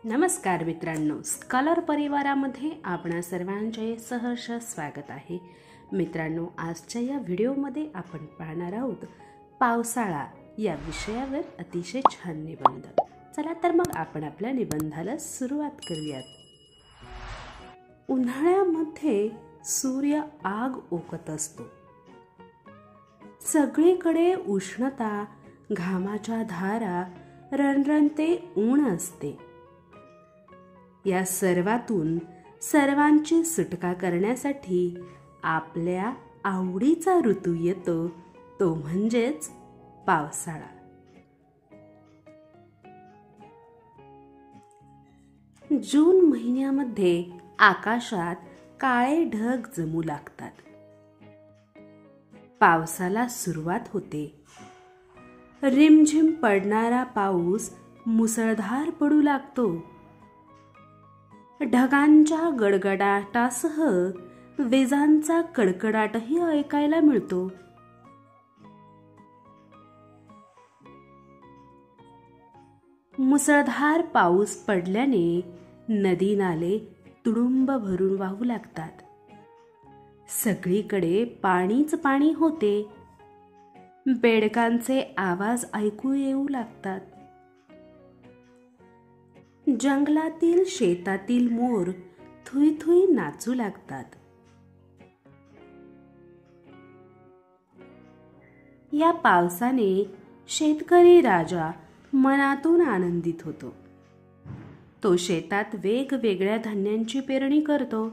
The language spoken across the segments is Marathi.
नमस्कार मित्रांनो, स्कॉलर परिवारामध्ये आपणा सर्वांचे सहर्ष स्वागत आहे। मित्रांनो, आजच्या या व्हिडिओमध्ये आपण पाहणार आहोत पावसाळा या विषयावर अतिशय छान निबंध। चला तर मग आपण आपल्या निबंधाला सुरुवात करूयात। उन्हाळ्यामध्ये सूर्य आग ओकत असतो, सगळीकडे उष्णता, घामाच्या धारा, रणरणते ऊन असते। या सर्वातून सर्वांची सुटका करण्यासाठी आपल्या आवडीचा ऋतू येतो, तो म्हणजेच पावसाळा। जून महिन्यामध्ये आकाशात काळे ढग जमू लागतात। पावसाला सुरुवात होते। रिमझिम पडणारा पाऊस मुसळधार पडू लागतो। ढगांच्या गडगडाटासह विजांचा कडकडाटही ऐकायला मिळतो। मुसळधार पाऊस पडल्याने नदी नाले तुडुंब भरून वाहू लागतात। सगळीकडे पाणीच पाणी होते। बेडकांचे आवाज ऐकू येऊ लागतात। जंगलातील शेतातील मोर थुई थुई नाचू लागतात। या पावसाने शेतकरी राजा मनातून आनंदित होतो। तो शेतात वेगवेगळ्या धान्यांची पेरणी करतो,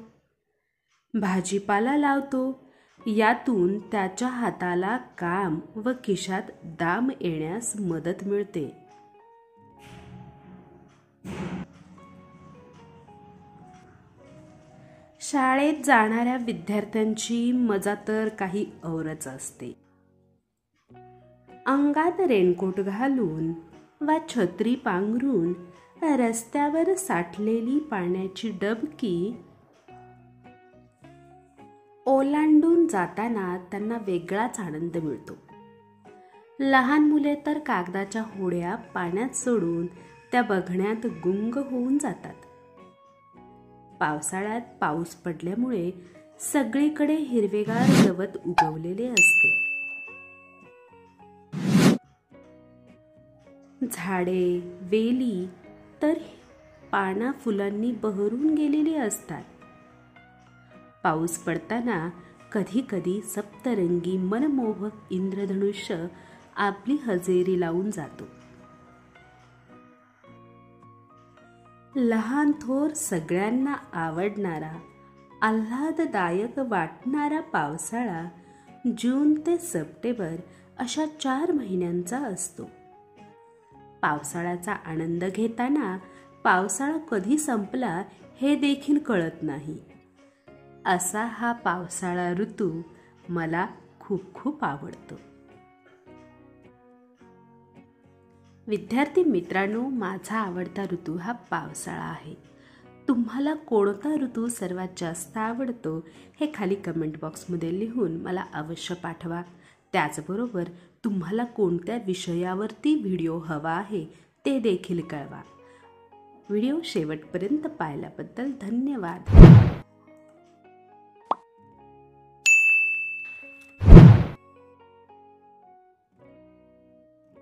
भाजीपाला लावतो। यातून त्याच्या हाताला काम व खिशात दाम येण्यास मदत मिळते। शाळेत जाणाऱ्या विद्यार्थ्यांची मजा तर काही औरच असते। अंगात रेनकोट घालून वा छत्री पांघरून रस्त्यावर साठलेली पाण्याची डबकी ओलांडून जाताना त्यांना वेगळाच आनंद मिळतो। लहान मुले तर कागदाच्या होड्या पाण्यात सोडून त्या बघण्यात गुंग होऊन जातात। पावसाळ्यात पाऊस पडल्यामुळे सगळीकडे हिरवेगार गवत उगवलेले असते। झाडे वेली तर पाना फुलांनी बहरून गेलेली असतात। पाऊस पडताना कधी कधी सप्तरंगी मनमोहक इंद्रधनुष्य आपली हजेरी लावून जातो। लहान थोर सगळ्यांना आवडणारा, आल्हाददायक वाटणारा पावसाळा जून ते सप्टेंबर अशा 4 महिन्यांचा असतो। पावसाळ्याचा आनंद घेताना पावसाळा कधी संपला हे देखील कळत नाही। असा हा पावसाळा ऋतू मला खूप खूप आवडतो। विद्यार्थी मित्रांनो, माझा आवडता ऋतू हा पावसाळा आहे। तुम्हाला कोणता ऋतू सर्वात जास्त आवडतो हे खाली कमेंट बॉक्समध्ये लिहून मला अवश्य पाठवा। त्याचबरोबर तुम्हाला कोणत्या विषयावरती व्हिडिओ हवा आहे ते देखील कळवा। व्हिडिओ शेवटपर्यंत पाहिल्याबद्दल धन्यवाद।